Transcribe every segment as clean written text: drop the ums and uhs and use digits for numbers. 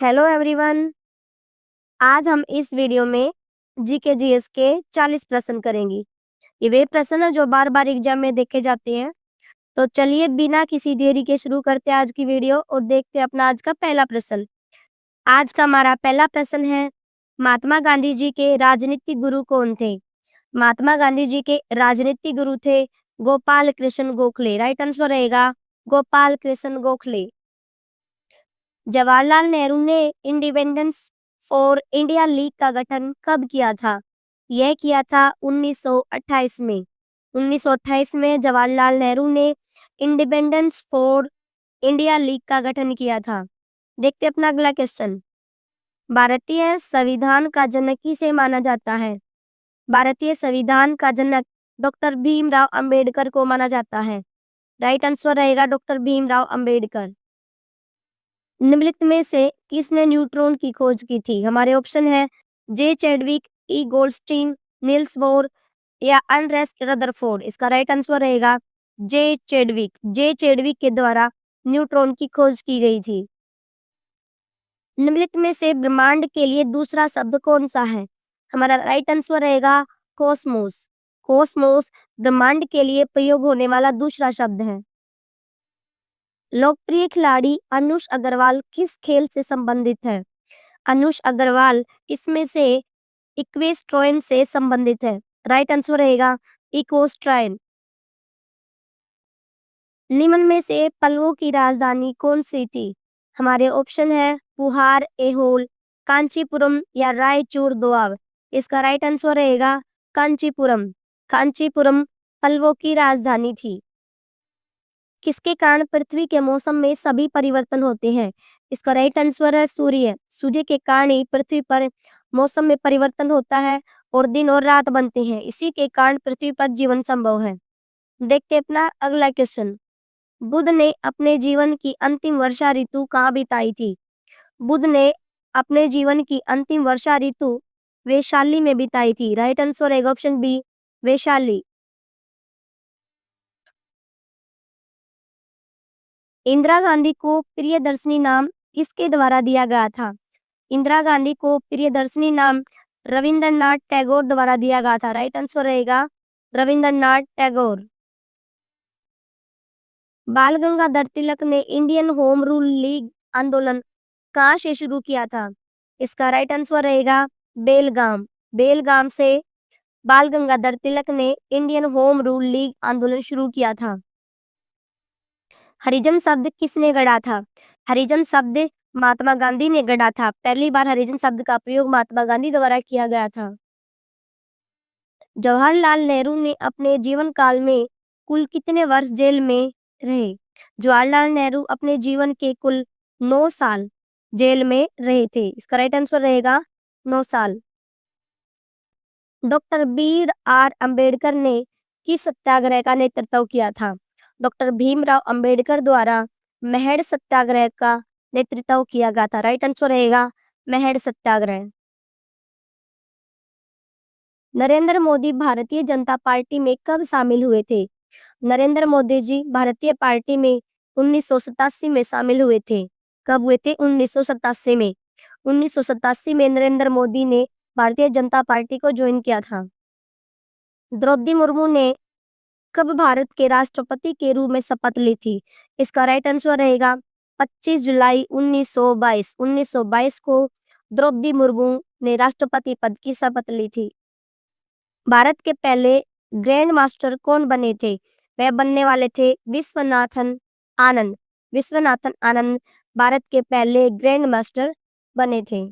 Hello everyone. आज हम इस वीडियो में जीके जीएस के 40 प्रश्न करेंगे। ये वे प्रश्न है जो बार बार एग्जाम में देखे जाते हैं। तो चलिए बिना किसी देरी के शुरू करते हैं आज की वीडियो और देखते हैं अपना आज का पहला प्रश्न। आज का हमारा पहला प्रश्न है, महात्मा गांधी जी के राजनीतिक गुरु कौन थे? महात्मा गांधी जी के राजनीतिक गुरु थे गोपाल कृष्ण गोखले। राइट आंसर रहेगा गोपाल कृष्ण गोखले। जवाहरलाल नेहरू ने इंडिपेंडेंस फॉर इंडिया लीग का गठन कब किया था? यह किया था 1928 में। 1928 में जवाहरलाल नेहरू ने इंडिपेंडेंस फॉर इंडिया लीग का गठन किया था। देखते अपना अगला क्वेश्चन। भारतीय संविधान का जनक किसे माना जाता है? भारतीय संविधान का जनक डॉक्टर भीमराव अंबेडकर को माना जाता है। राइट आंसर रहेगा डॉक्टर भीमराव अंबेडकर। निम्नलिखित में से किसने न्यूट्रॉन की खोज की थी? हमारे ऑप्शन है J Chadwick, E Goldstein, Niels Bohr या अनरेस्ट रदरफोर्ड। इसका राइट आंसर रहेगा जे चैडविक। जे चैडविक के द्वारा न्यूट्रॉन की खोज की गई थी। निम्नलिखित में से ब्रह्मांड के लिए दूसरा शब्द कौन सा है? हमारा राइट आंसर रहेगा कॉस्मोस। कॉस्मोस ब्रह्मांड के लिए प्रयोग होने वाला दूसरा शब्द है। लोकप्रिय खिलाड़ी अनुष अग्रवाल किस खेल से संबंधित है? अनुष अग्रवाल इसमें से इक्वेस्ट्रियन से संबंधित है। राइट आंसर रहेगा इक्वेस्ट्रियन। निम्न में से पल्लवों की राजधानी कौन सी थी? हमारे ऑप्शन है पुहार, एहोल, कांचीपुरम या रायचूर दोआब। इसका राइट आंसर रहेगा कांचीपुरम। कांचीपुरम पल्लवों की राजधानी थी। किसके कारण पृथ्वी के मौसम में सभी परिवर्तन होते हैं? इसका राइट आंसर है सूर्य। सूर्य के कारण ही पृथ्वी पर मौसम में परिवर्तन होता है और दिन और रात बनते हैं। इसी के कारण पृथ्वी पर जीवन संभव है। देखते अपना अगला क्वेश्चन। बुद्ध ने अपने जीवन की अंतिम वर्षा ऋतु कहाँ बिताई थी? बुद्ध ने अपने जीवन की अंतिम वर्षा ऋतु वैशाली में बिताई थी। राइट आंसर है ऑप्शन बी वैशाली। इंदिरा गांधी को प्रियदर्शिनी नाम किसके द्वारा दिया गया था? इंदिरा गांधी को प्रियदर्शिनी नाम रविंद्रनाथ टैगोर द्वारा दिया गया था। राइट आंसर रहेगा रविंद्रनाथ टैगोर। बाल गंगाधर तिलक ने इंडियन होम रूल लीग आंदोलन कहाँ से शुरू किया था? इसका राइट आंसर रहेगा बेलगाम। बेलगाम से बाल गंगाधर तिलक ने इंडियन होम रूल लीग आंदोलन शुरू किया था। हरिजन शब्द किसने गढ़ा था? हरिजन शब्द महात्मा गांधी ने गढ़ा था। पहली बार हरिजन शब्द का प्रयोग महात्मा गांधी द्वारा किया गया था। जवाहरलाल नेहरू ने अपने जीवन काल में कुल कितने वर्ष जेल में रहे? जवाहरलाल नेहरू अपने जीवन के कुल 9 साल जेल में रहे थे। इसका राइट आंसर रहेगा 9 साल। डॉक्टर बी आर अंबेडकर ने किस सत्याग्रह का नेतृत्व किया था? डॉक्टर भीमराव अंबेडकर द्वारा मेहड़ सत्याग्रह का नेतृत्व किया गया था। राइट आंसर रहेगा मेहड़ सत्याग्रह। नरेंद्र मोदी भारतीय जनता पार्टी में कब शामिल हुए थे? नरेंद्र मोदी जी भारतीय पार्टी में 1987 में शामिल हुए थे। कब हुए थे? 1987 में। 1987 में नरेंद्र मोदी ने भारतीय जनता पार्टी को ज्वाइन किया था। द्रौपदी मुर्मू ने कब भारत के राष्ट्रपति के रूप में शपथ ली थी? इसका राइट आंसर रहेगा 25 जुलाई 1922। 1922 को द्रौपदी मुर्मू ने राष्ट्रपति पद की शपथ ली थी। भारत के पहले ग्रैंड मास्टर कौन बने थे? वह बनने वाले थे विश्वनाथन आनंद। विश्वनाथन आनंद भारत के पहले ग्रैंड मास्टर बने थे।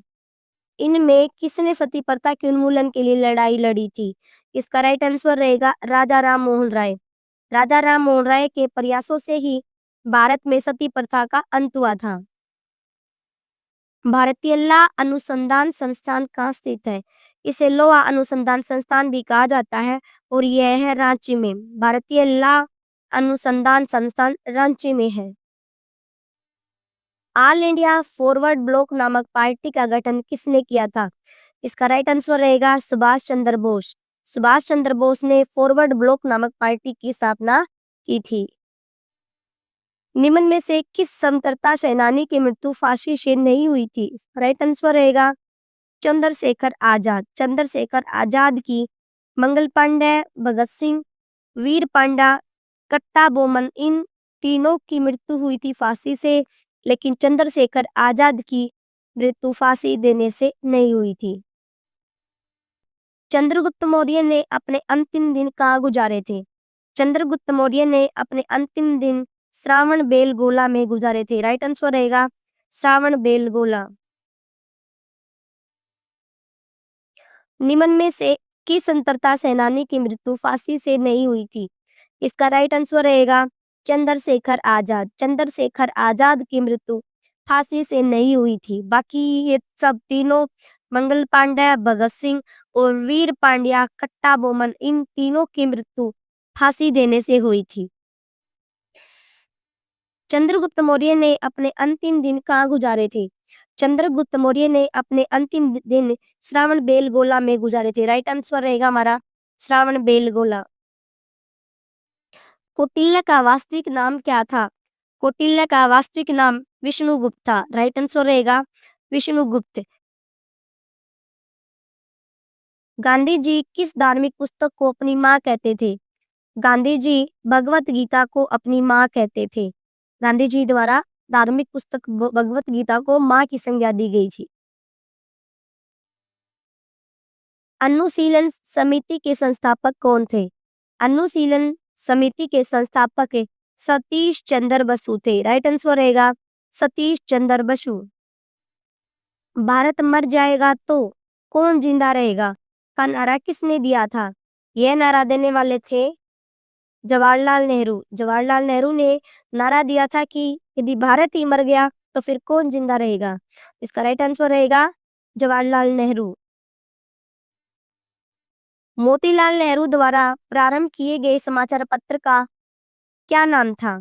इनमें किसने सती प्रथा के उन्मूलन के लिए लड़ाई लड़ी थी? इसका राइट आंसर रहेगा राजा राम मोहन राय। राजा राम मोहन राय के प्रयासों से ही भारत में सती प्रथा का अंत हुआ था। भारतीय लौह अनुसंधान संस्थान कहाँ स्थित है? इसे लोहा अनुसंधान संस्थान भी कहा जाता है और यह है रांची में। भारतीय लौह अनुसंधान संस्थान रांची में है। ऑल इंडिया फॉरवर्ड ब्लॉक नामक पार्टी का गठन किसने किया था? इसका राइट आंसर रहेगा सुभाष चंद्र बोस। सुभाष चंद्र बोस ने फॉरवर्ड ब्लॉक नामक पार्टी की स्थापना की थी। निम्न में से किस स्वतंत्रता सेनानी की मृत्यु फांसी से नहीं हुई थी? राइट आंसर रहेगा चंद्रशेखर आजाद। चंद्रशेखर आजाद की मंगल पांडे, भगत सिंह, वीर पांडा, कट्टा बोमन इन तीनों की मृत्यु हुई थी फांसी से, लेकिन चंद्रशेखर आजाद की मृत्यु फांसी देने से नहीं हुई थी। चंद्रगुप्त मौर्य ने अपने अंतिम दिन कहाँ गुजारे थे? चंद्रगुप्त मौर्य ने अपने अंतिम दिन श्रावण बेलगोला में गुजारे थे। राइट आंसर रहेगा श्रावण बेलगोला। निम्न में से किस स्वतंत्रता सेनानी की मृत्यु फांसी से नहीं हुई थी? इसका राइट आंसर रहेगा चंद्रशेखर आजाद। चंद्रशेखर आजाद की मृत्यु फांसी से नहीं हुई थी। बाकी ये सब तीनों मंगल पांडे, भगत सिंह और वीर पांड्या, कट्टा बोमन इन तीनों की मृत्यु फांसी देने से हुई थी। चंद्रगुप्त मौर्य ने अपने अंतिम दिन कहाँ गुजारे थे? चंद्रगुप्त मौर्य ने अपने अंतिम दिन श्रावण बेलगोला में गुजारे थे। राइट आंसर रहेगा हमारा श्रावण बेलगोला। कौटिल्य का वास्तविक नाम क्या था? कौटिल्य का वास्तविक नाम विष्णुगुप्त था। राइट आंसर रहेगा विष्णुगुप्त। गांधी जी किस धार्मिक पुस्तक को अपनी माँ कहते थे? गांधी जी भगवत गीता को अपनी माँ कहते थे। गांधी जी द्वारा धार्मिक पुस्तक भगवत गीता को माँ की संज्ञा दी गई थी। अनुशीलन समिति के संस्थापक कौन थे? अनुशीलन समिति के संस्थापक सतीश चंद्र बसु थे। राइट आंसर रहेगा सतीश चंद्र बसु। भारत मर जाएगा तो कौन जिंदा रहेगा का नारा किसने दिया था? यह नारा देने वाले थे जवाहरलाल नेहरू। जवाहरलाल नेहरू ने नारा दिया था कि यदि भारत ही मर गया तो फिर कौन जिंदा रहेगा। इसका राइट आंसर रहेगा जवाहरलाल नेहरू। मोतीलाल नेहरू द्वारा प्रारंभ किए गए समाचार पत्र का क्या नाम था?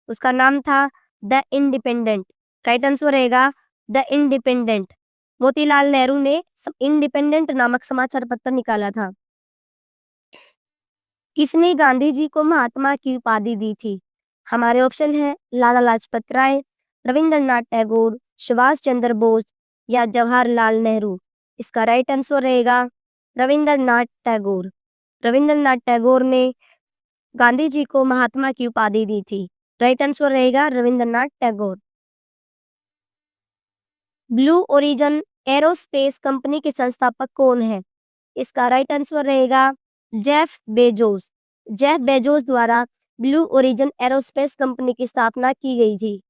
उसका नाम था द इंडिपेंडेंट। राइट आंसर रहेगा द इंडिपेंडेंट। मोतीलाल नेहरू ने इंडिपेंडेंट नामक समाचार पत्र निकाला था। किसने गांधी जी को महात्मा की उपाधि दी थी? हमारे ऑप्शन है लाला लाजपत राय, रविंद्रनाथ टैगोर, सुभाष चंद्र बोस या जवाहरलाल नेहरू। इसका राइट आंसर रहेगा रविंद्रनाथ टैगोर। रविंद्रनाथ टैगोर ने गांधी जी को महात्मा की उपाधि दी थी। राइट आंसर रहेगा Rabindranath Tagore. Blue origin aerospace company के संस्थापक कौन है? इसका राइट आंसर रहेगा जेफ बेजोस। जेफ बेजोस द्वारा ब्लू ओरिजिन एरोस्पेस कंपनी की स्थापना की गई थी।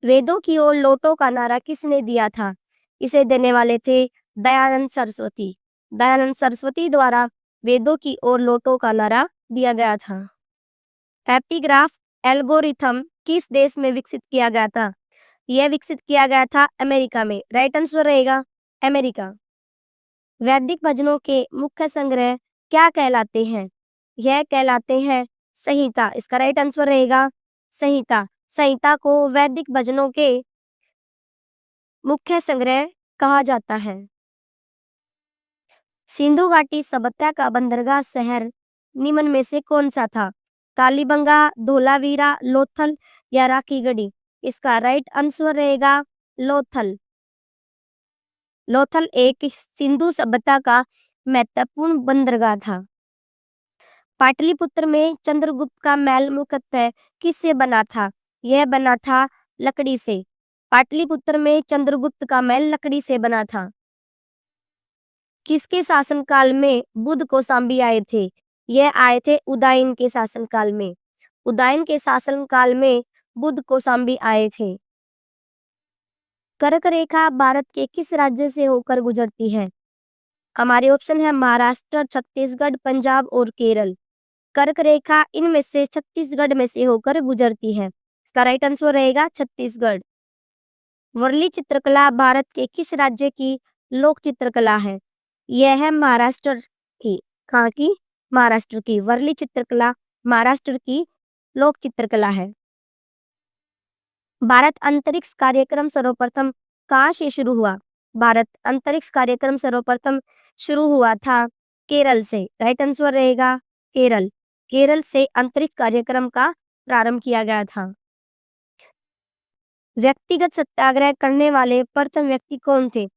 वेदों की ओर लौटो का नारा किसने दिया था? इसे देने वाले थे दयानंद सरस्वती। दयानंद सरस्वती द्वारा वेदों की ओर लौटो का नारा दिया गया था। एपिग्राफ एल्गोरिथम किस देश में विकसित किया गया था? यह विकसित किया गया था अमेरिका में। राइट आंसर रहेगा अमेरिका। वैदिक भजनों के मुख्य संग्रह क्या कहलाते हैं? यह कहलाते हैं संहिता। इसका राइट आंसर रहेगा संहिता। संहिता को वैदिक भजनों के मुख्य संग्रह कहा जाता है। सिंधु घाटी सभ्यता का बंदरगाह शहर निम्न में से कौन सा था? कालीबंगा, धोलावीरा, लोथल या राखीगढ़ी। इसका राइट आंसर रहेगा लोथल। लोथल एक सिंधु सभ्यता का महत्वपूर्ण बंदरगाह था। पाटलिपुत्र में चंद्रगुप्त का महल मुख्यतः किससे बना था? यह बना था लकड़ी से। पाटलिपुत्र में चंद्रगुप्त का महल लकड़ी से बना था। किसके शासनकाल में बुद्ध कौशाम्बी आए थे? यह आए थे उदयन के शासनकाल में। उदयन के शासनकाल में बुद्ध कौशाम्बी आए थे। कर्क रेखा भारत के किस राज्य से होकर गुजरती है? हमारे ऑप्शन है महाराष्ट्र, छत्तीसगढ़, पंजाब और केरल। कर्क रेखा इनमें से छत्तीसगढ़ में से होकर गुजरती है। इसका राइट आंसर रहेगा छत्तीसगढ़। वर्ली चित्रकला भारत के किस राज्य की लोक चित्रकला है? यह है महाराष्ट्र की। कहाँ की? महाराष्ट्र की। वर्ली चित्रकला महाराष्ट्र की लोक चित्रकला है। भारत अंतरिक्ष कार्यक्रम सर्वप्रथम कहाँ से शुरू हुआ? भारत अंतरिक्ष कार्यक्रम सर्वप्रथम शुरू हुआ था केरल से। राइट आंसर रहेगा केरल। केरल से अंतरिक्ष कार्यक्रम का प्रारंभ किया गया था? व्यक्तिगत सत्याग्रह करने वाले प्रथम व्यक्ति कौन थे?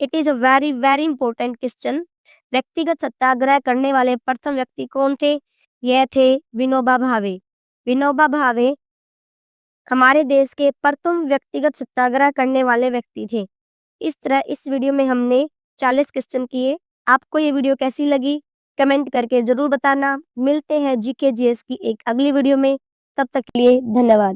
It is a very very important question. व्यक्तिगत सत्याग्रह करने वाले प्रथम व्यक्ति कौन थे? यह थे विनोबा भावे। विनोबा भावे हमारे देश के प्रथम व्यक्तिगत सत्याग्रह करने वाले व्यक्ति थे। इस तरह इस वीडियो में हमने 40 क्वेश्चन किए। आपको ये वीडियो कैसी लगी कमेंट करके जरूर बताना। मिलते हैं जीके जीएस की एक अगली वीडियो में, तब तक के लिए धन्यवाद।